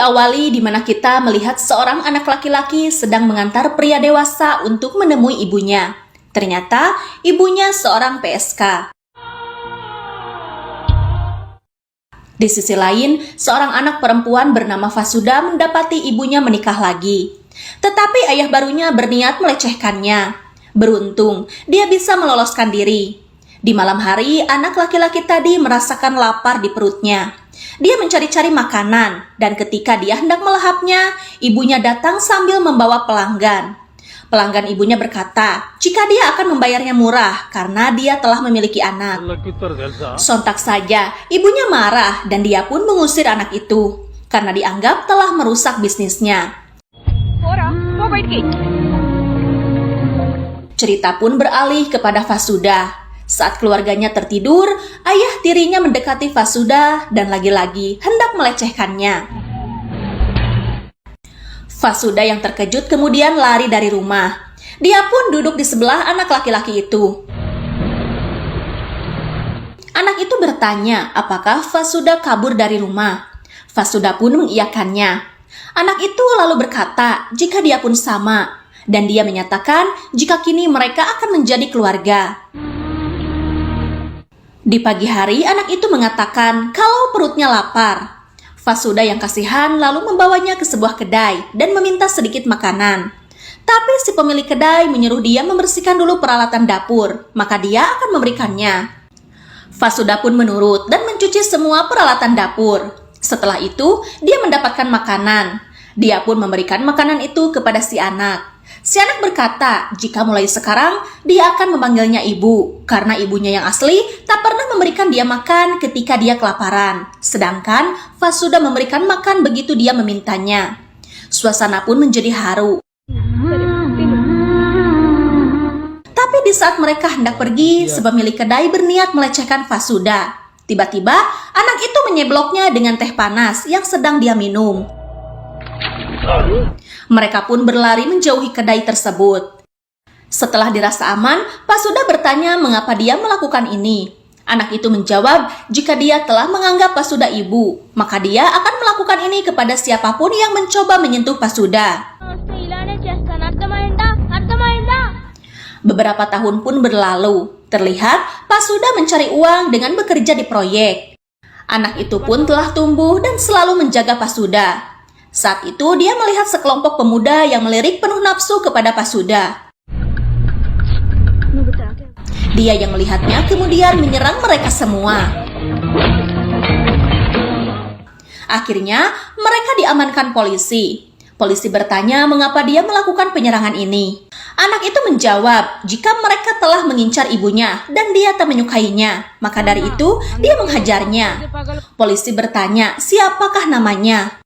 diawali di mana kita melihat seorang anak laki-laki sedang mengantar pria dewasa untuk menemui ibunya. Ternyata ibunya seorang PSK. Di sisi lain, seorang anak perempuan bernama Fasuda mendapati ibunya menikah lagi. Tetapi ayah barunya berniat melecehkannya. Beruntung, dia bisa meloloskan diri. Di malam hari, anak laki-laki tadi merasakan lapar di perutnya. Dia mencari-cari makanan, dan ketika dia hendak melahapnya, ibunya datang sambil membawa pelanggan. Pelanggan ibunya berkata, jika dia akan membayarnya murah karena dia telah memiliki anak. Sontak saja, ibunya marah dan dia pun mengusir anak itu, karena dianggap telah merusak bisnisnya. Cerita pun beralih kepada Fasuda. Saat keluarganya tertidur, ayah tirinya mendekati Fasuda dan lagi-lagi hendak melecehkannya. Fasuda yang terkejut kemudian lari dari rumah. Dia pun duduk di sebelah anak laki-laki itu. Anak itu bertanya apakah Fasuda kabur dari rumah. Fasuda pun mengiyakannya. Anak itu lalu berkata jika dia pun sama. Dan dia menyatakan jika kini mereka akan menjadi keluarga. Di pagi hari, anak itu mengatakan kalau perutnya lapar. Fasuda yang kasihan lalu membawanya ke sebuah kedai dan meminta sedikit makanan. Tapi si pemilik kedai menyuruh dia membersihkan dulu peralatan dapur, maka dia akan memberikannya. Fasuda pun menurut dan mencuci semua peralatan dapur. Setelah itu, dia mendapatkan makanan. Dia pun memberikan makanan itu kepada si anak. Si anak berkata, jika mulai sekarang dia akan memanggilnya ibu, karena ibunya yang asli tak pernah memberikan dia makan ketika dia kelaparan. Sedangkan Fasuda memberikan makan begitu dia memintanya. Suasana pun menjadi haru. Tapi di saat mereka hendak pergi, si pemilik kedai berniat melecehkan Fasuda. Tiba-tiba, anak itu menyebloknya dengan teh panas yang sedang dia minum. Mereka pun berlari menjauhi kedai tersebut. Setelah dirasa aman, Fasuda bertanya mengapa dia melakukan ini. Anak itu menjawab, jika dia telah menganggap Fasuda ibu, maka dia akan melakukan ini kepada siapapun yang mencoba menyentuh Fasuda. Beberapa tahun pun berlalu. Terlihat Fasuda mencari uang dengan bekerja di proyek. Anak itu pun telah tumbuh dan selalu menjaga Fasuda. Saat itu dia melihat sekelompok pemuda yang melirik penuh nafsu kepada Fasuda. Dia yang melihatnya kemudian menyerang mereka semua. Akhirnya mereka diamankan polisi. Polisi bertanya mengapa dia melakukan penyerangan ini. Anak itu menjawab jika mereka telah mengincar ibunya dan dia tak menyukainya. Maka dari itu dia menghajarnya. Polisi bertanya siapakah namanya.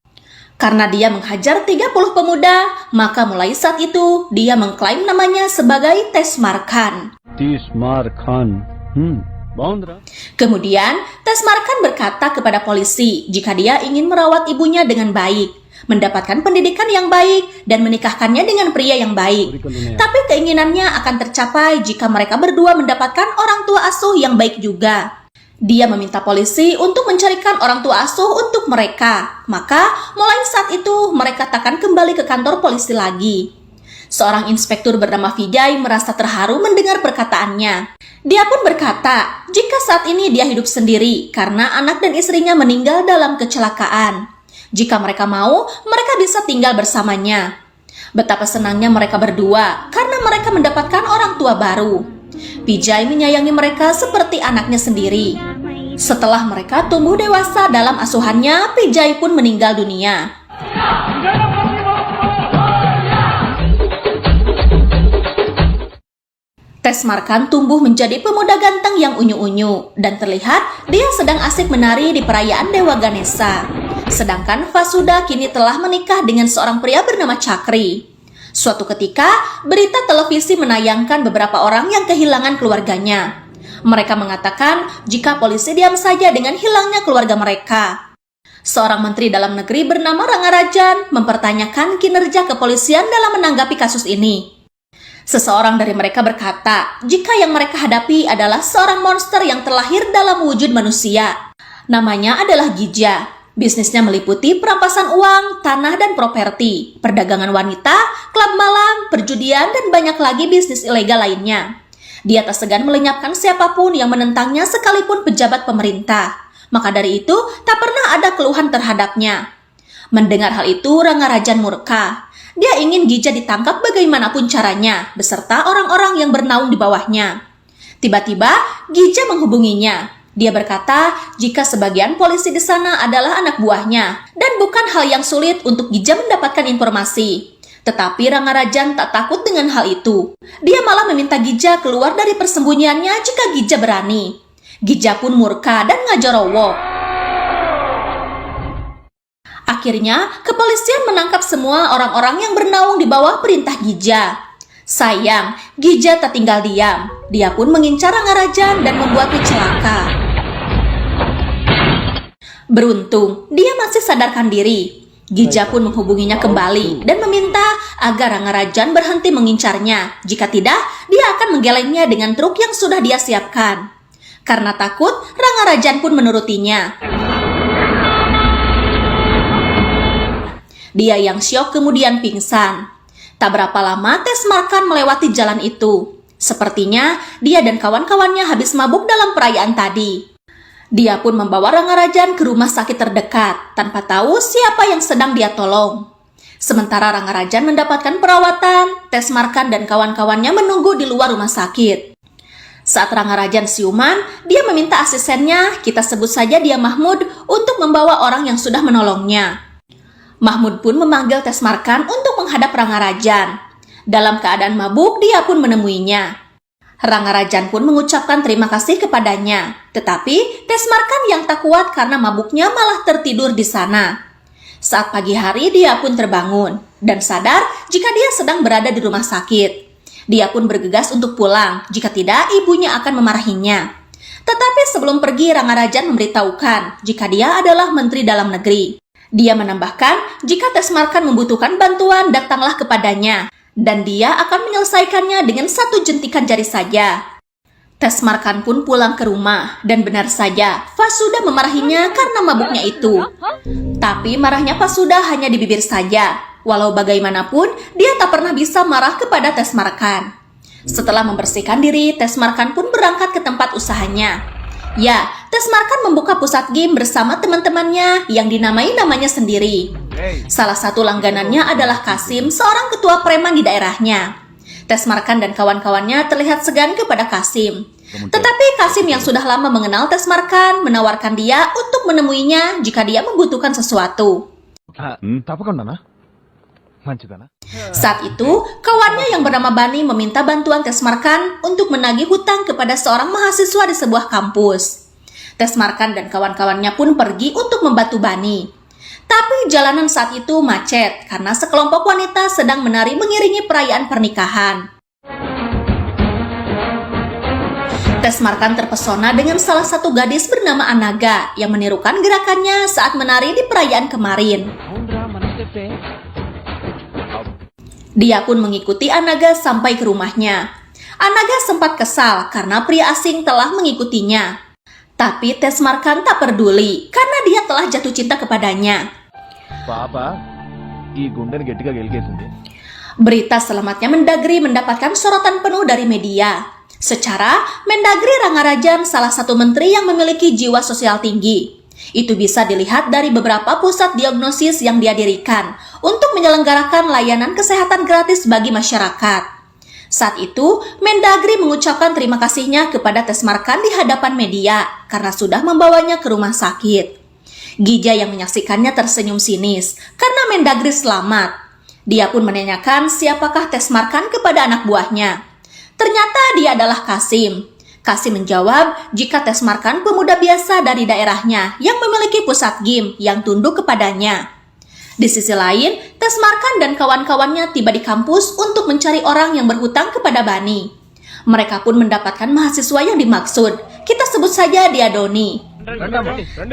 Karena dia menghajar 30 pemuda, maka mulai saat itu dia mengklaim namanya sebagai Tesmar Khan. Kemudian, Tesmar Khan berkata kepada polisi jika dia ingin merawat ibunya dengan baik, mendapatkan pendidikan yang baik, dan menikahkannya dengan pria yang baik. Tapi keinginannya akan tercapai jika mereka berdua mendapatkan orang tua asuh yang baik juga. Dia meminta polisi untuk mencarikan orang tua asuh untuk mereka. Maka, mulai saat itu mereka takkan kembali ke kantor polisi lagi. Seorang inspektur bernama Vijay merasa terharu mendengar perkataannya. Dia pun berkata, jika saat ini dia hidup sendiri karena anak dan istrinya meninggal dalam kecelakaan. Jika mereka mau, mereka bisa tinggal bersamanya. Betapa senangnya mereka berdua karena mereka mendapatkan orang tua baru. Vijay menyayangi mereka seperti anaknya sendiri. Setelah mereka tumbuh dewasa dalam asuhannya, Vijay pun meninggal dunia. Tesmar Khan tumbuh menjadi pemuda ganteng yang unyu-unyu dan terlihat dia sedang asik menari di perayaan Dewa Ganesha. Sedangkan Fasuda kini telah menikah dengan seorang pria bernama Chakri. Suatu ketika, berita televisi menayangkan beberapa orang yang kehilangan keluarganya. Mereka mengatakan jika polisi diam saja dengan hilangnya keluarga mereka. Seorang menteri dalam negeri bernama Rangarajan mempertanyakan kinerja kepolisian dalam menanggapi kasus ini. Seseorang dari mereka berkata, jika yang mereka hadapi adalah seorang monster yang terlahir dalam wujud manusia. Namanya adalah Gija. Bisnisnya meliputi perampasan uang, tanah dan properti, perdagangan wanita, klub malam, perjudian, dan banyak lagi bisnis ilegal lainnya. Dia tak segan melenyapkan siapapun yang menentangnya sekalipun pejabat pemerintah. Maka dari itu, tak pernah ada keluhan terhadapnya. Mendengar hal itu, Rangarajan murka. Dia ingin Gija ditangkap bagaimanapun caranya, beserta orang-orang yang bernaung di bawahnya. Tiba-tiba, Gija menghubunginya. Dia berkata jika sebagian polisi di sana adalah anak buahnya dan bukan hal yang sulit untuk Gija mendapatkan informasi. Tetapi Rangarajan tak takut dengan hal itu. Dia malah meminta Gija keluar dari persembunyiannya jika Gija berani. Gija pun murka dan ngajorowo. Akhirnya, kepolisian menangkap semua orang-orang yang bernaung di bawah perintah Gija. Sayang, Gija tak tinggal diam. Dia pun mengincar Rangarajan dan membuatnya celaka. Beruntung, dia masih sadarkan diri. Gija pun menghubunginya kembali dan meminta agar Rangarajan berhenti mengincarnya. Jika tidak, dia akan menggelengnya dengan truk yang sudah dia siapkan. Karena takut, Rangarajan pun menurutinya. Dia yang syok kemudian pingsan. Tak berapa lama Tesmarkan melewati jalan itu. Sepertinya dia dan kawan-kawannya habis mabuk dalam perayaan tadi. Dia pun membawa Rangarajan ke rumah sakit terdekat tanpa tahu siapa yang sedang dia tolong. Sementara Rangarajan mendapatkan perawatan, Tesmarkan dan kawan-kawannya menunggu di luar rumah sakit. Saat Rangarajan siuman, dia meminta asistennya, kita sebut saja dia Mahmud, untuk membawa orang yang sudah menolongnya. Mahmud pun memanggil Tesmarkan untuk menghadap Rangarajan. Dalam keadaan mabuk, dia pun menemuinya. Rangarajan pun mengucapkan terima kasih kepadanya. Tetapi Tesmarkan yang tak kuat karena mabuknya malah tertidur di sana. Saat pagi hari dia pun terbangun dan sadar jika dia sedang berada di rumah sakit. Dia pun bergegas untuk pulang, jika tidak ibunya akan memarahinya. Tetapi sebelum pergi Rangarajan memberitahukan jika dia adalah Menteri Dalam Negeri. Dia menambahkan jika Tesmarkan membutuhkan bantuan datanglah kepadanya. Dan dia akan menyelesaikannya dengan satu jentikan jari saja. Tesmarkan pun pulang ke rumah dan benar saja Fasuda memarahinya karena mabuknya itu. Tapi marahnya Fasuda hanya di bibir saja. Walau bagaimanapun dia tak pernah bisa marah kepada Tesmarkan. Setelah membersihkan diri, Tesmarkan pun berangkat ke tempat usahanya. Ya, Tesmarkan membuka pusat game bersama teman-temannya yang dinamai namanya sendiri. Salah satu langganannya adalah Kasim, seorang ketua preman di daerahnya. Tesmarkan dan kawan-kawannya terlihat segan kepada Kasim. Tetapi Kasim yang sudah lama mengenal Tesmarkan menawarkan dia untuk menemuinya jika dia membutuhkan sesuatu. Saat itu, kawannya yang bernama Bani meminta bantuan Tesmarkan untuk menagih hutang kepada seorang mahasiswa di sebuah kampus. Tesmarkan dan kawan-kawannya pun pergi untuk membantu Bani. Tapi jalanan saat itu macet karena sekelompok wanita sedang menari mengiringi perayaan pernikahan. Tesmarkan terpesona dengan salah satu gadis bernama Anaga yang menirukan gerakannya saat menari di perayaan kemarin. Dia pun mengikuti Anaga sampai ke rumahnya. Anaga sempat kesal karena pria asing telah mengikutinya. Tapi Tesmarkan tak peduli karena dia telah jatuh cinta kepadanya. Berita selamatnya Mendagri mendapatkan sorotan penuh dari media. Secara, Mendagri Rangarajan salah satu menteri yang memiliki jiwa sosial tinggi. Itu bisa dilihat dari beberapa pusat diagnosis yang dia dirikan untuk menyelenggarakan layanan kesehatan gratis bagi masyarakat. Saat itu, Mendagri mengucapkan terima kasihnya kepada Tesmarkan di hadapan media karena sudah membawanya ke rumah sakit. Gija yang menyaksikannya tersenyum sinis karena Mendagri selamat. Dia pun menanyakan siapakah Tesmarkan kepada anak buahnya. Ternyata dia adalah Kasim. Kasim menjawab jika Tesmarkan pemuda biasa dari daerahnya yang memiliki pusat game yang tunduk kepadanya. Di sisi lain, Tesmarkan dan kawan-kawannya tiba di kampus untuk mencari orang yang berhutang kepada Bani. Mereka pun mendapatkan mahasiswa yang dimaksud. Kita sebut saja dia Doni.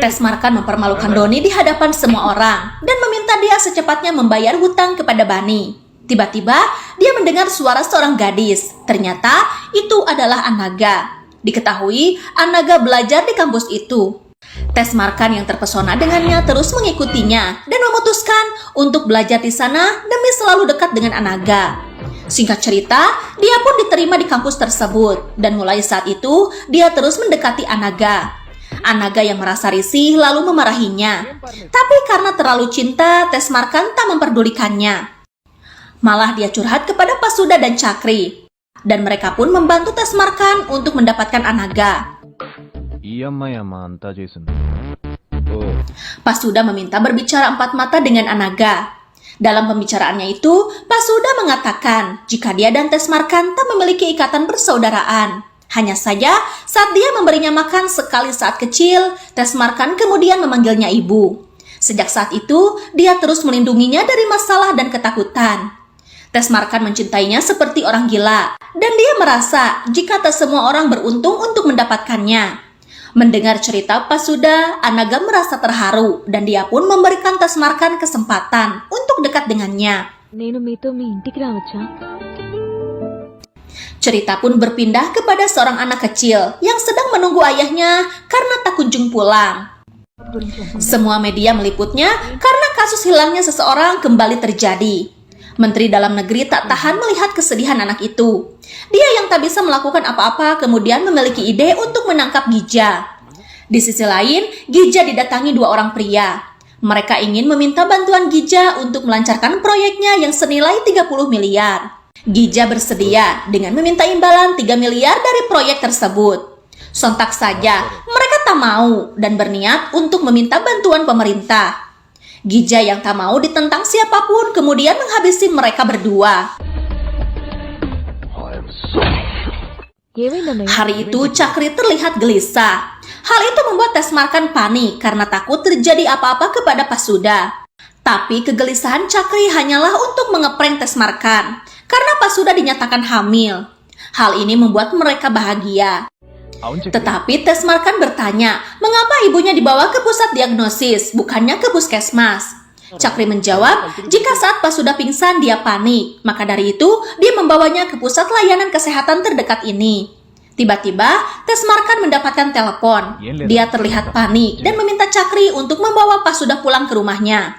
Tesmarkan mempermalukan Doni di hadapan semua orang dan meminta dia secepatnya membayar hutang kepada Bani. Tiba-tiba, dia mendengar suara seorang gadis. Ternyata itu adalah Anaga. Diketahui, Anaga belajar di kampus itu. Tesmarkan yang terpesona dengannya terus mengikutinya dan memutuskan untuk belajar di sana demi selalu dekat dengan Anaga. Singkat cerita, dia pun diterima di kampus tersebut dan mulai saat itu dia terus mendekati Anaga. Anaga yang merasa risih lalu memarahinya. Tapi karena terlalu cinta, Tesmarkan tak memperdulikannya. Malah dia curhat kepada Pasuda dan Chakri. Dan mereka pun membantu Tesmarkan untuk mendapatkan Anaga. Pasuda meminta berbicara empat mata dengan Anaga. Dalam pembicaraannya itu, Pasuda mengatakan jika dia dan Tesmarkan tak memiliki ikatan persaudaraan. Hanya saja saat dia memberinya makan sekali saat kecil, Tesmarkan kemudian memanggilnya ibu. Sejak saat itu, dia terus melindunginya dari masalah dan ketakutan. Tesmarkan mencintainya seperti orang gila, dan dia merasa jika tak semua orang beruntung untuk mendapatkannya. Mendengar cerita Pasuda, Anaga merasa terharu dan dia pun memberikan Tesmarkan kesempatan untuk dekat dengannya. Cerita pun berpindah kepada seorang anak kecil yang sedang menunggu ayahnya karena tak kunjung pulang. Semua media meliputnya karena kasus hilangnya seseorang kembali terjadi. Menteri Dalam Negeri tak tahan melihat kesedihan anak itu. Dia yang tak bisa melakukan apa-apa kemudian memiliki ide untuk menangkap Gija. Di sisi lain, Gija didatangi dua orang pria. Mereka ingin meminta bantuan Gija untuk melancarkan proyeknya yang senilai 30 miliar. Gija bersedia dengan meminta imbalan 3 miliar dari proyek tersebut. Sontak saja, mereka tak mau dan berniat untuk meminta bantuan pemerintah. Gija yang tak mau ditentang siapapun kemudian menghabisi mereka berdua. Hari itu Chakri terlihat gelisah. Hal itu membuat Tesmarkan panik karena takut terjadi apa-apa kepada Pasuda. Tapi kegelisahan Chakri hanyalah untuk mengeprank Tesmarkan karena Pasuda dinyatakan hamil. Hal ini membuat mereka bahagia. Tetapi Tesmarkan bertanya, mengapa ibunya dibawa ke pusat diagnosis, bukannya ke puskesmas? Chakri menjawab, jika saat Pasuda pingsan dia panik, maka dari itu dia membawanya ke pusat layanan kesehatan terdekat ini. Tiba-tiba, Tesmarkan mendapatkan telepon. Dia terlihat panik dan meminta Chakri untuk membawa Pasuda pulang ke rumahnya.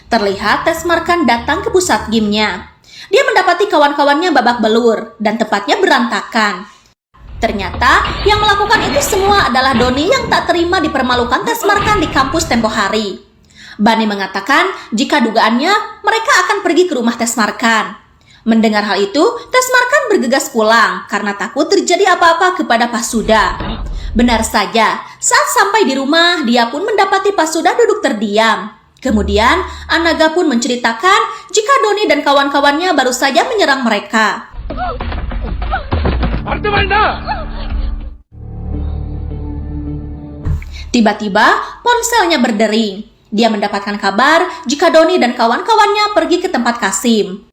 Terlihat Tesmarkan datang ke pusat gymnya. Dia mendapati kawan-kawannya babak belur dan tempatnya berantakan. Ternyata yang melakukan itu semua adalah Doni yang tak terima dipermalukan Tesmarkan di kampus tempo hari. Bani mengatakan jika dugaannya mereka akan pergi ke rumah Tesmarkan. Mendengar hal itu, Tesmarkan bergegas pulang karena takut terjadi apa-apa kepada Pasuda. Benar saja, saat sampai di rumah dia pun mendapati Pasuda duduk terdiam. Kemudian Anaga pun menceritakan jika Doni dan kawan-kawannya baru saja menyerang mereka. Tiba-tiba ponselnya berdering. Dia mendapatkan kabar jika Doni dan kawan-kawannya pergi ke tempat Kasim.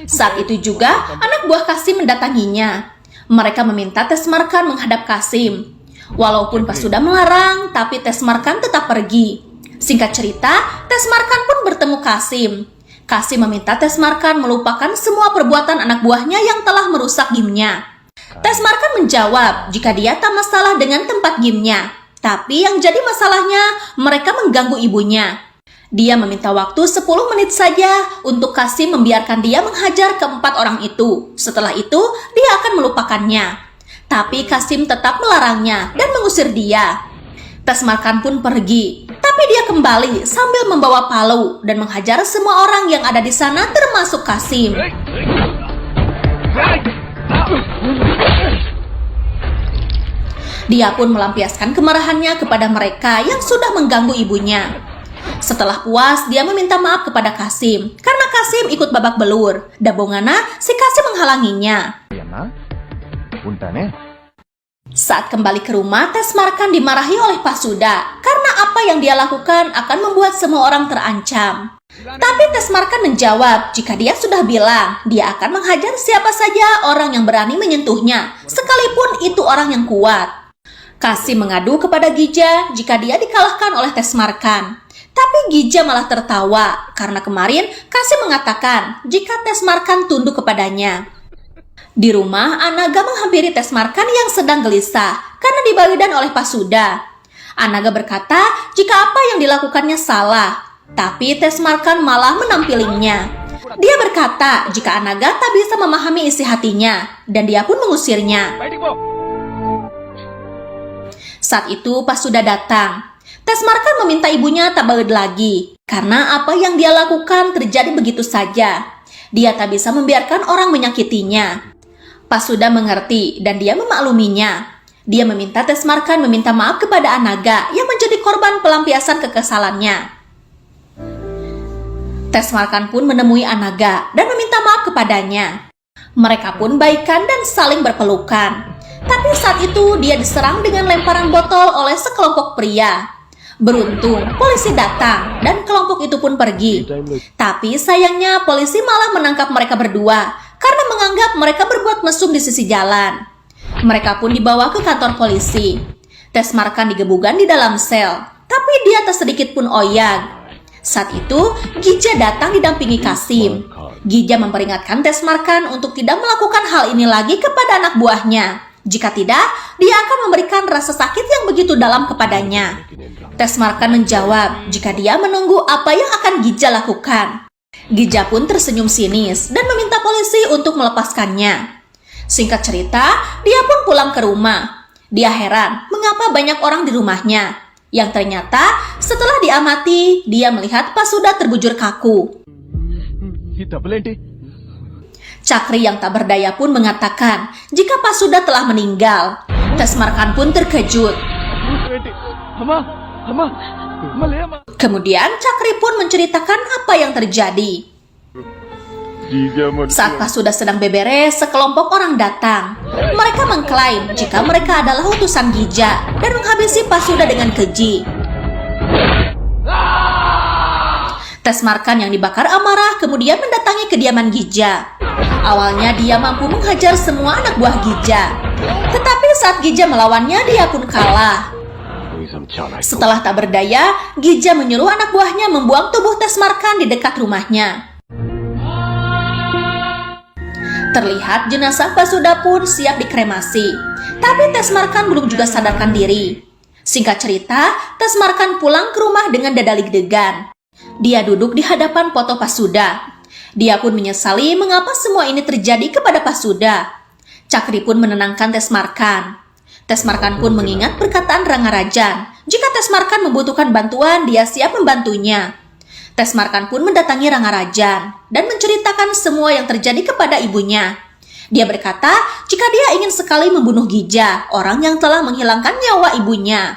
Saat itu juga anak buah Kasim mendatanginya. Mereka meminta Tesmarkan menghadap Kasim. Walaupun Pasuda melarang, tapi Tesmarkan tetap pergi. Singkat cerita, Tesmarkan pun bertemu Kasim. Kasim meminta Tesmarkan melupakan semua perbuatan anak buahnya yang telah merusak gymnya. Tesmarkan menjawab jika dia tak masalah dengan tempat gymnya. Tapi yang jadi masalahnya, mereka mengganggu ibunya. Dia meminta waktu 10 menit saja untuk Kasim membiarkan dia menghajar keempat orang itu. Setelah itu, dia akan melupakannya. Tapi Kasim tetap melarangnya dan mengusir dia. Tesmarkan pun pergi. Tapi dia kembali sambil membawa palu dan menghajar semua orang yang ada di sana termasuk Kasim. Dia pun melampiaskan kemarahannya kepada mereka yang sudah mengganggu ibunya. Setelah puas, dia meminta maaf kepada Kasim karena Kasim ikut babak belur. Dan bongana, si Kasim menghalanginya. Saat kembali ke rumah, Tesmarkan dimarahi oleh Pasuda karena apa yang dia lakukan akan membuat semua orang terancam. Tapi Tesmarkan menjawab jika dia sudah bilang dia akan menghajar siapa saja orang yang berani menyentuhnya, sekalipun itu orang yang kuat. Kasim mengadu kepada Gija jika dia dikalahkan oleh Tesmarkan. Tapi Gija malah tertawa karena kemarin Kasim mengatakan jika Tesmarkan tunduk kepadanya. Di rumah, Anaga menghampiri Tesmarkan yang sedang gelisah karena dibawidan oleh Pasuda. Anaga berkata jika apa yang dilakukannya salah, tapi Tesmarkan malah menampilinya. Dia berkata jika Anaga tak bisa memahami isi hatinya, dan dia pun mengusirnya. Saat itu Pasuda datang. Tesmarkan meminta ibunya tak balik lagi, karena apa yang dia lakukan terjadi begitu saja. Dia tak bisa membiarkan orang menyakitinya. Pasuda mengerti dan dia memakluminya. Dia meminta Tesmarkan meminta maaf kepada Anaga yang menjadi korban pelampiasan kekesalannya. Tesmarkan pun menemui Anaga dan meminta maaf kepadanya. Mereka pun baikan dan saling berpelukan. Tapi saat itu dia diserang dengan lemparan botol oleh sekelompok pria. Beruntung, polisi datang dan kelompok itu pun pergi. Tapi sayangnya polisi malah menangkap mereka berdua karena menganggap mereka berbuat mesum di sisi jalan. Mereka pun dibawa ke kantor polisi. Tesmarkan digebukan di dalam sel, tapi dia tak sedikit pun oyag. Saat itu, Gija datang didampingi Kasim. Gija memperingatkan Tesmarkan untuk tidak melakukan hal ini lagi kepada anak buahnya. Jika tidak, dia akan memberikan rasa sakit yang begitu dalam kepadanya. Tesmarkan menjawab jika dia menunggu apa yang akan Gija lakukan. Gija pun tersenyum sinis dan meminta polisi untuk melepaskannya. Singkat cerita, dia pun pulang ke rumah. Dia heran mengapa banyak orang di rumahnya. Yang ternyata setelah diamati, dia melihat Pasuda terbujur kaku. Cakri yang tak berdaya pun mengatakan jika Pasuda telah meninggal. Tesmarkan pun terkejut. Kemudian Cakri pun menceritakan apa yang terjadi. Saat Pasuda sedang beberes, sekelompok orang datang. Mereka mengklaim jika mereka adalah utusan Gija dan menghabisi Pasuda dengan keji. Tesmarkan yang dibakar amarah kemudian mendatangi kediaman Gija. Awalnya dia mampu menghajar semua anak buah Gija. Tetapi saat Gija melawannya, dia pun kalah. Setelah tak berdaya, Gija menyuruh anak buahnya membuang tubuh Tesmarkan di dekat rumahnya. Terlihat jenazah Pasuda pun siap dikremasi. Tapi Tesmarkan belum juga sadarkan diri. Singkat cerita, Tesmarkan pulang ke rumah dengan dada deg-degan. Dia duduk di hadapan foto Pasuda. Dia pun menyesali mengapa semua ini terjadi kepada Pasuda. Cakri pun menenangkan Tesmarkan. Tesmarkan pun mengingat perkataan Rangarajan. Jika Tesmarkan membutuhkan bantuan, dia siap membantunya. Tesmarkan pun mendatangi Rangarajan dan menceritakan semua yang terjadi kepada ibunya. Dia berkata jika dia ingin sekali membunuh Gija, orang yang telah menghilangkan nyawa ibunya.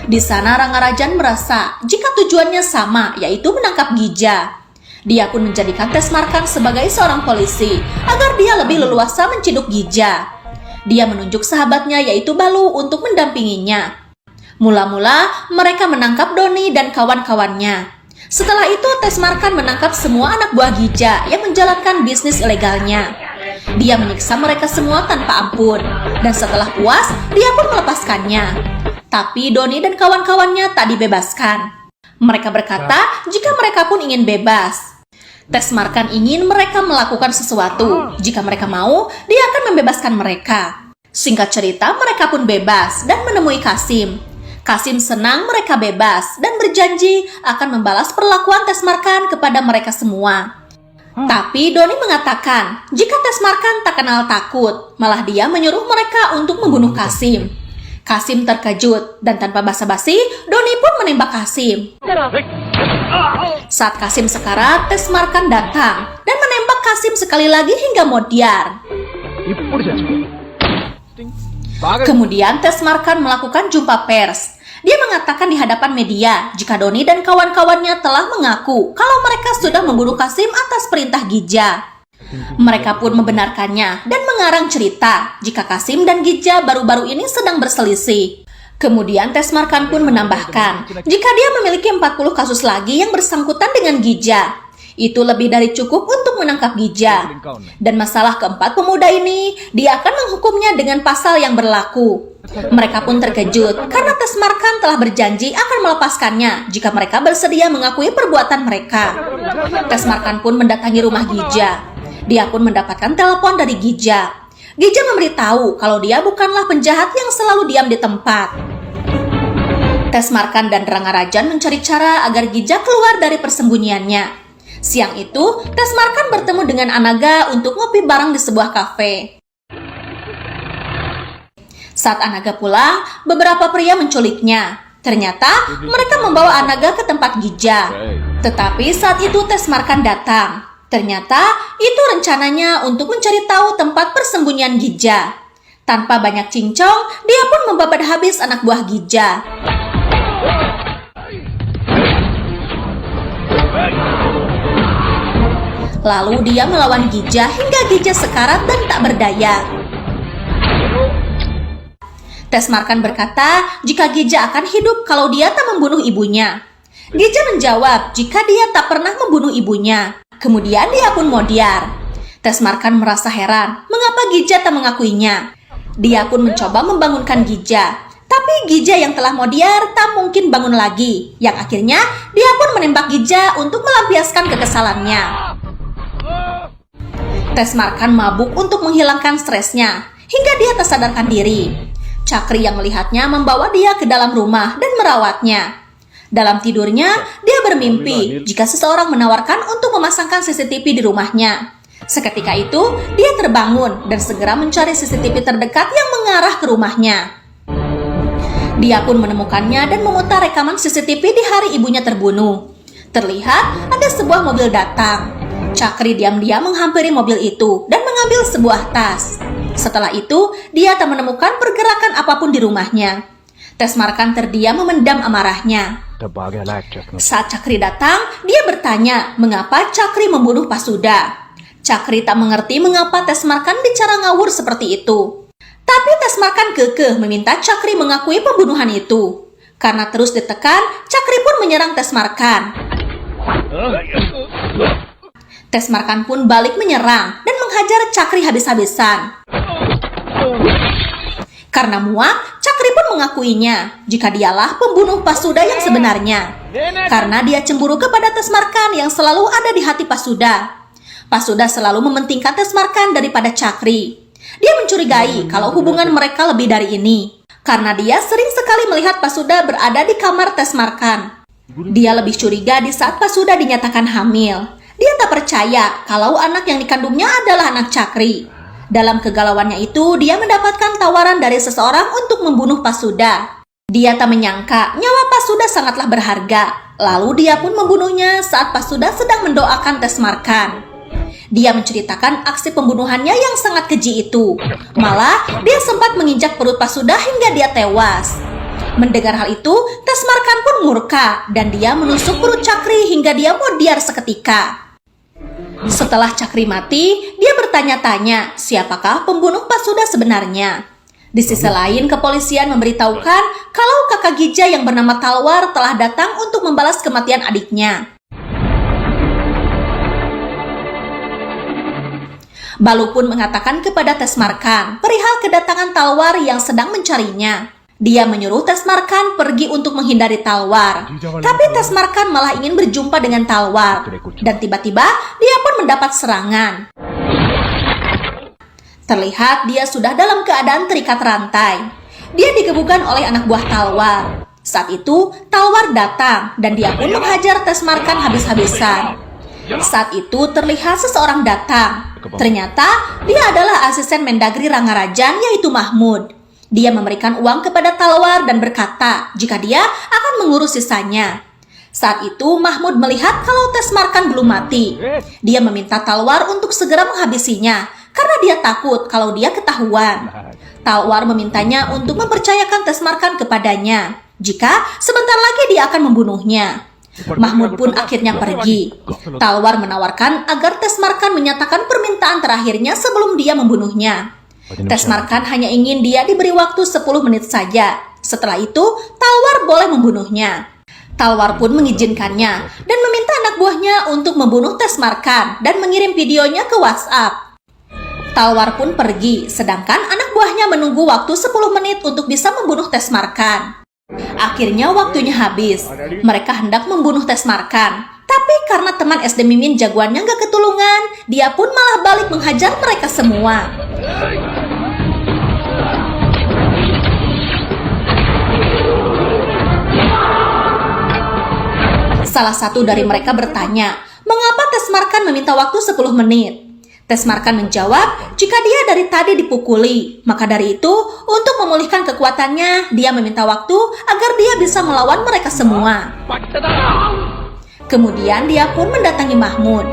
Di sana Rangarajan merasa jika tujuannya sama, yaitu menangkap Gija. Dia pun menjadikan Tesmarkan sebagai seorang polisi agar dia lebih leluasa menciduk Gija. Dia menunjuk sahabatnya yaitu Balu untuk mendampinginya. Mula-mula mereka menangkap Doni dan kawan-kawannya. Setelah itu Tesmarkan menangkap semua anak buah Gija yang menjalankan bisnis ilegalnya. Dia menyiksa mereka semua tanpa ampun. Dan setelah puas, dia pun melepaskannya. Tapi Doni dan kawan-kawannya tak dibebaskan. Mereka berkata jika mereka pun ingin bebas. Tesmarkan ingin mereka melakukan sesuatu. Jika mereka mau, dia akan membebaskan mereka. Singkat cerita, mereka pun bebas dan menemui Kasim. Kasim senang mereka bebas dan berjanji akan membalas perlakuan Tesmarkan kepada mereka semua. Tapi Doni mengatakan jika Tesmarkan tak kenal takut, malah dia menyuruh mereka untuk membunuh Kasim. Kasim terkejut dan tanpa basa-basi, Doni pun menembak Kasim. Saat Kasim sekarat, Tesmarkan datang dan menembak Kasim sekali lagi hingga modiar. Kemudian Tesmarkan melakukan jumpa pers. Dia mengatakan di hadapan media jika Doni dan kawan-kawannya telah mengaku kalau mereka sudah membunuh Kasim atas perintah Gija. Mereka pun membenarkannya dan mengarang cerita jika Kasim dan Gija baru-baru ini sedang berselisih. Kemudian Tesmarkan pun menambahkan jika dia memiliki 40 kasus lagi yang bersangkutan dengan Gija. Itu lebih dari cukup untuk menangkap Gija. Dan masalah keempat pemuda ini, dia akan menghukumnya dengan pasal yang berlaku. Mereka pun terkejut karena Tesmarkan telah berjanji akan melepaskannya jika mereka bersedia mengakui perbuatan mereka. Tesmarkan pun mendatangi rumah Gija. Dia pun mendapatkan telepon dari Gija. Gija memberitahu kalau dia bukanlah penjahat yang selalu diam di tempat. Tesmarkan dan Rangarajan mencari cara agar Gija keluar dari persembunyiannya. Siang itu, Tesmarkan bertemu dengan Anaga untuk ngopi bareng di sebuah kafe. Saat Anaga pulang, beberapa pria menculiknya. Ternyata mereka membawa Anaga ke tempat Gija. Tetapi saat itu Tesmarkan datang. Ternyata itu rencananya untuk mencari tahu tempat persembunyian Gija. Tanpa banyak cincong, dia pun membabat habis anak buah Gija. Lalu dia melawan Gija hingga Gija sekarat dan tak berdaya. Tesmarkan berkata jika Gija akan hidup kalau dia tak membunuh ibunya. Gija menjawab jika dia tak pernah membunuh ibunya. Kemudian dia pun modiar. Tesmarkan merasa heran mengapa Gija tak mengakuinya. Dia pun mencoba membangunkan Gija. Tapi Gija yang telah modiar tak mungkin bangun lagi. Yang akhirnya dia pun menembak Gija untuk melampiaskan kekesalannya. Tesmarkan mabuk untuk menghilangkan stresnya hingga dia tersadarkan diri. Chakri yang melihatnya membawa dia ke dalam rumah dan merawatnya. Dalam tidurnya, dia bermimpi jika seseorang menawarkan untuk memasangkan CCTV di rumahnya. Seketika itu, dia terbangun dan segera mencari CCTV terdekat yang mengarah ke rumahnya. Dia pun menemukannya dan memutar rekaman CCTV di hari ibunya terbunuh. Terlihat ada sebuah mobil datang. Chakri diam-diam menghampiri mobil itu dan mengambil sebuah tas. Setelah itu, dia tak menemukan pergerakan apapun di rumahnya. Tesmarkan terdiam memendam amarahnya. Saat Chakri datang, dia bertanya mengapa Chakri membunuh Pasuda. Chakri tak mengerti mengapa Tesmarkan bicara ngawur seperti itu. Tapi Tesmarkan kekeh meminta Chakri mengakui pembunuhan itu. Karena terus ditekan, Chakri pun menyerang Tesmarkan. Tesmarkan pun balik menyerang dan menghajar Chakri habis-habisan. Karena muak, Chakri pun mengakuinya jika dialah pembunuh Pasuda yang sebenarnya. Karena dia cemburu kepada Tesmarkan yang selalu ada di hati Pasuda. Pasuda selalu mementingkan Tesmarkan daripada Chakri. Dia mencurigai kalau hubungan mereka lebih dari ini. Karena dia sering sekali melihat Pasuda berada di kamar Tesmarkan. Dia lebih curiga di saat Pasuda dinyatakan hamil. Dia tak percaya kalau anak yang dikandungnya adalah anak Chakri. Dalam kegalauannya itu, dia mendapatkan tawaran dari seseorang untuk membunuh Pasuda. Dia tak menyangka nyawa Pasuda sangatlah berharga. Lalu dia pun membunuhnya saat Pasuda sedang mendoakan Tesmarkan. Dia menceritakan aksi pembunuhannya yang sangat keji itu. Malah, dia sempat menginjak perut Pasuda hingga dia tewas. Mendengar hal itu, Tesmarkan pun murka dan dia menusuk perut Chakri hingga dia modiar seketika. Setelah Chakri mati, dia bertanya-tanya siapakah pembunuh Pasuda sebenarnya. Di sisi lain, kepolisian memberitahukan kalau kakak Gija yang bernama Talwar telah datang untuk membalas kematian adiknya. Balu pun mengatakan kepada Tesmarkan perihal kedatangan Talwar yang sedang mencarinya. Dia menyuruh Tesmarkan pergi untuk menghindari Talwar. Tapi Tesmarkan malah ingin berjumpa dengan Talwar. Dan tiba-tiba dia pun mendapat serangan. Terlihat dia sudah dalam keadaan terikat rantai. Dia digebukan oleh anak buah Talwar. Saat itu Talwar datang dan dia pun menghajar Tesmarkan habis-habisan. Saat itu terlihat seseorang datang. Ternyata dia adalah asisten Mendagri Rangarajan yaitu Mahmud. Dia memberikan uang kepada Talwar dan berkata jika dia akan mengurus sisanya. Saat itu Mahmud melihat kalau Tesmarkan belum mati. Dia meminta Talwar untuk segera menghabisinya karena dia takut kalau dia ketahuan. Talwar memintanya untuk mempercayakan Tesmarkan kepadanya jika sebentar lagi dia akan membunuhnya. Mahmud pun akhirnya pergi. Talwar menawarkan agar Tesmarkan menyatakan permintaan terakhirnya sebelum dia membunuhnya. Tesmarkan hanya ingin dia diberi waktu 10 menit saja. Setelah itu, Talwar boleh membunuhnya. Talwar pun mengizinkannya dan meminta anak buahnya untuk membunuh Tesmarkan dan mengirim videonya ke WhatsApp. Talwar pun pergi, sedangkan anak buahnya menunggu waktu 10 menit untuk bisa membunuh Tesmarkan. Akhirnya waktunya habis. Mereka hendak membunuh Tesmarkan. Tapi karena teman SD Mimin jagoannya gak ketulungan, dia pun malah balik menghajar mereka semua. Salah satu dari mereka bertanya, mengapa Tesmarkan meminta waktu 10 menit? Tesmarkan menjawab, jika dia dari tadi dipukuli, maka dari itu, untuk memulihkan kekuatannya, dia meminta waktu agar dia bisa melawan mereka semua. Kemudian dia pun mendatangi Mahmud.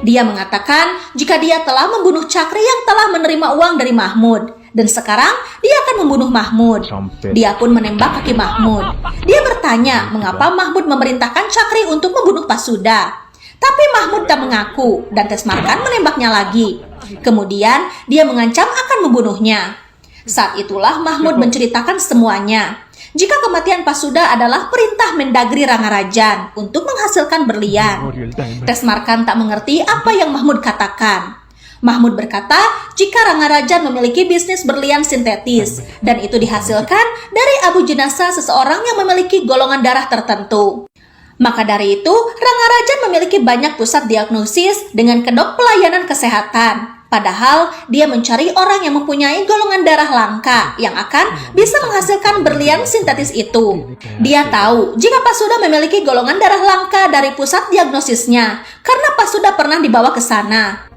Dia mengatakan jika dia telah membunuh Cakri yang telah menerima uang dari Mahmud, dan sekarang dia akan membunuh Mahmud. Dia pun menembak kaki Mahmud. Dia bertanya mengapa Mahmud memerintahkan Cakri untuk membunuh Pasuda. Tapi Mahmud tak mengaku dan Tesmarkan menembaknya lagi. Kemudian dia mengancam akan membunuhnya. Saat itulah Mahmud menceritakan semuanya. Jika kematian Pasuda adalah perintah Mendagri Rangarajan untuk menghasilkan berlian. Tesmarkan tak mengerti apa yang Mahmud katakan. Mahmud berkata jika Rangarajan memiliki bisnis berlian sintetis dan itu dihasilkan dari abu jenazah seseorang yang memiliki golongan darah tertentu. Maka dari itu, Rangarajan memiliki banyak pusat diagnosis dengan kedok pelayanan kesehatan. Padahal dia mencari orang yang mempunyai golongan darah langka yang akan bisa menghasilkan berlian sintetis itu. Dia tahu jika Pasuda memiliki golongan darah langka dari pusat diagnosisnya karena Pasuda pernah dibawa ke sana.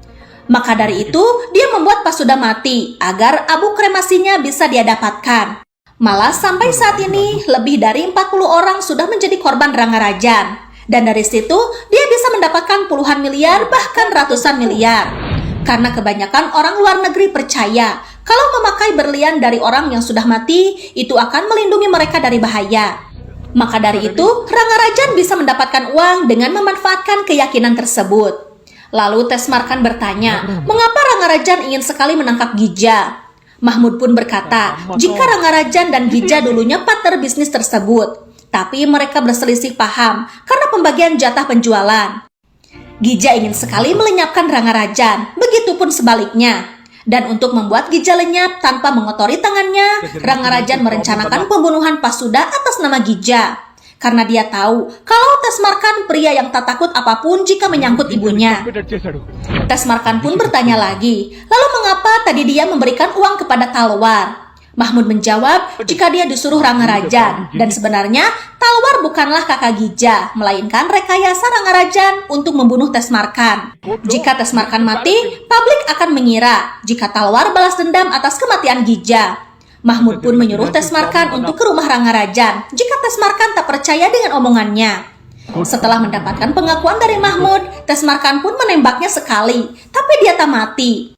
Maka dari itu, dia membuat Pasuda mati agar abu kremasinya bisa dia dapatkan. Malah sampai saat ini, lebih dari 40 orang sudah menjadi korban Rangarajan. Dan dari situ, dia bisa mendapatkan puluhan miliar bahkan ratusan miliar. Karena kebanyakan orang luar negeri percaya kalau memakai berlian dari orang yang sudah mati, itu akan melindungi mereka dari bahaya. Maka dari itu, Rangarajan bisa mendapatkan uang dengan memanfaatkan keyakinan tersebut. Lalu Tesmarkan bertanya, mengapa Rangarajan ingin sekali menangkap Gija? Mahmud pun berkata, jika Rangarajan dan Gija dulunya partner bisnis tersebut, tapi mereka berselisih paham karena pembagian jatah penjualan. Gija ingin sekali melenyapkan Rangarajan, begitupun sebaliknya. Dan untuk membuat Gija lenyap tanpa mengotori tangannya, Rangarajan merencanakan pembunuhan Pasuda atas nama Gija. Karena dia tahu kalau Tesmarkan pria yang tak takut apapun jika menyangkut ibunya. Tesmarkan pun bertanya lagi, lalu mengapa tadi dia memberikan uang kepada Talwar? Mahmud menjawab jika dia disuruh Rangarajan, dan sebenarnya Talwar bukanlah kakak Gija, melainkan rekayasa Rangarajan untuk membunuh Tesmarkan. Jika Tesmarkan mati, publik akan mengira jika Talwar balas dendam atas kematian Gija. Mahmud pun menyuruh Tesmarkan untuk ke rumah Rangarajan jika Tesmarkan tak percaya dengan omongannya. Setelah mendapatkan pengakuan dari Mahmud, Tesmarkan pun menembaknya sekali, tapi dia tak mati.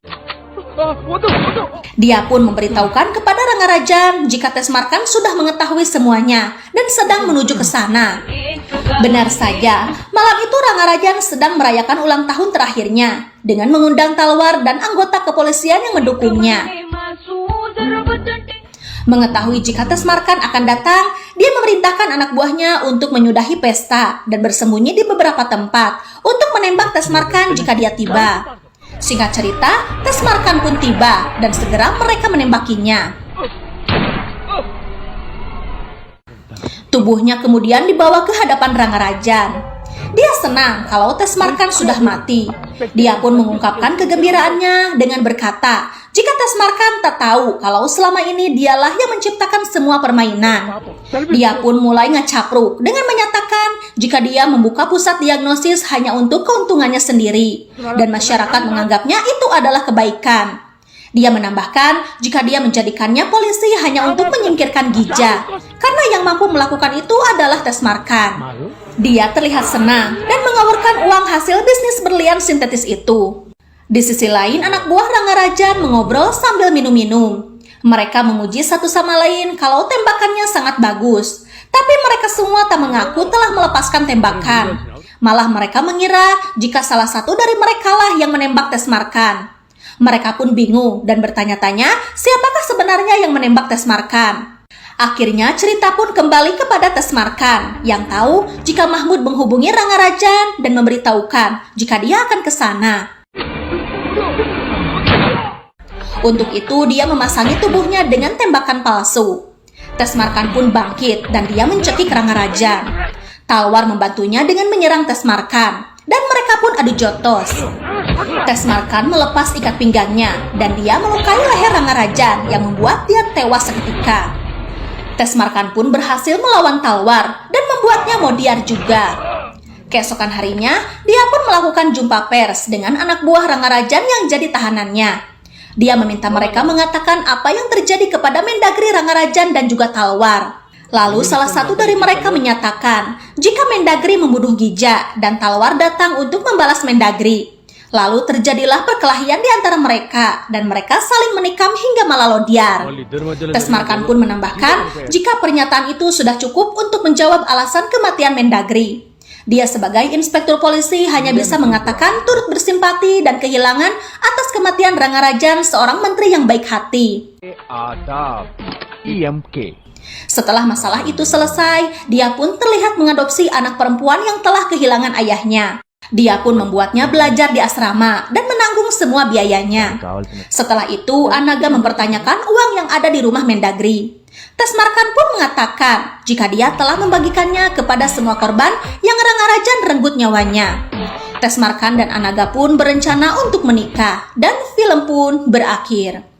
Dia pun memberitahukan kepada Rangarajan jika Tesmarkan sudah mengetahui semuanya dan sedang menuju ke sana. Benar saja, malam itu Rangarajan sedang merayakan ulang tahun terakhirnya dengan mengundang Talwar dan anggota kepolisian yang mendukungnya. Mengetahui jika Tesmarkan akan datang, dia memerintahkan anak buahnya untuk menyudahi pesta dan bersembunyi di beberapa tempat untuk menembak Tesmarkan jika dia tiba. Singkat cerita, Tesmarkan pun tiba dan segera mereka menembakinya. Tubuhnya kemudian dibawa ke hadapan Rangarajan. Dia senang kalau Tesmarkan sudah mati. Dia pun mengungkapkan kegembiraannya dengan berkata, jika Tesmarkan tak tahu kalau selama ini dialah yang menciptakan semua permainan. Dia pun mulai ngecapruk dengan menyatakan jika dia membuka pusat diagnosis hanya untuk keuntungannya sendiri, dan masyarakat menganggapnya itu adalah kebaikan. Dia menambahkan jika dia menjadikannya polisi hanya untuk menyingkirkan Gija, karena yang mampu melakukan itu adalah Tesmarkan. Dia terlihat senang dan mengaburkan uang hasil bisnis berlian sintetis itu. Di sisi lain, anak buah Rangarajan mengobrol sambil minum-minum. Mereka memuji satu sama lain kalau tembakannya sangat bagus. Tapi mereka semua tak mengaku telah melepaskan tembakan. Malah mereka mengira jika salah satu dari merekalah yang menembak Tesmarkan. Mereka pun bingung dan bertanya-tanya siapakah sebenarnya yang menembak Tesmarkan. Akhirnya cerita pun kembali kepada Tesmarkan yang tahu jika Mahmud menghubungi Rangarajan dan memberitahukan jika dia akan ke sana. Untuk itu dia memasangi tubuhnya dengan tembakan palsu. Tesmarkan pun bangkit dan dia mencekik Rangarajan. Talwar membantunya dengan menyerang Tesmarkan dan mereka pun adu jotos. Tesmarkan melepas ikat pinggangnya dan dia melukai leher Rangarajan yang membuat dia tewas seketika. Tesmarkan pun berhasil melawan Talwar dan membuatnya modiar juga. Keesokan harinya, dia pun melakukan jumpa pers dengan anak buah Rangarajan yang jadi tahanannya. Dia meminta mereka mengatakan apa yang terjadi kepada Mendagri Rangarajan dan juga Talwar. Lalu salah satu dari mereka menyatakan jika Mendagri membunuh Gija dan Talwar datang untuk membalas Mendagri. Lalu terjadilah perkelahian di antara mereka dan mereka saling menikam hingga Malalodiar. Tesmarkan pun menambahkan jika pernyataan itu sudah cukup untuk menjawab alasan kematian Mendagri. Dia sebagai inspektur polisi hanya bisa mengatakan turut bersimpati dan kehilangan atas kematian Rangarajan, seorang menteri yang baik hati. Setelah masalah itu selesai, dia pun terlihat mengadopsi anak perempuan yang telah kehilangan ayahnya. Dia pun membuatnya belajar di asrama dan menanggung semua biayanya. Setelah itu, Anaga mempertanyakan uang yang ada di rumah Mendagri. Tesmarkan pun mengatakan jika dia telah membagikannya kepada semua korban yang Rangarajan renggut nyawanya. Tesmarkan dan Anaga pun berencana untuk menikah dan film pun berakhir.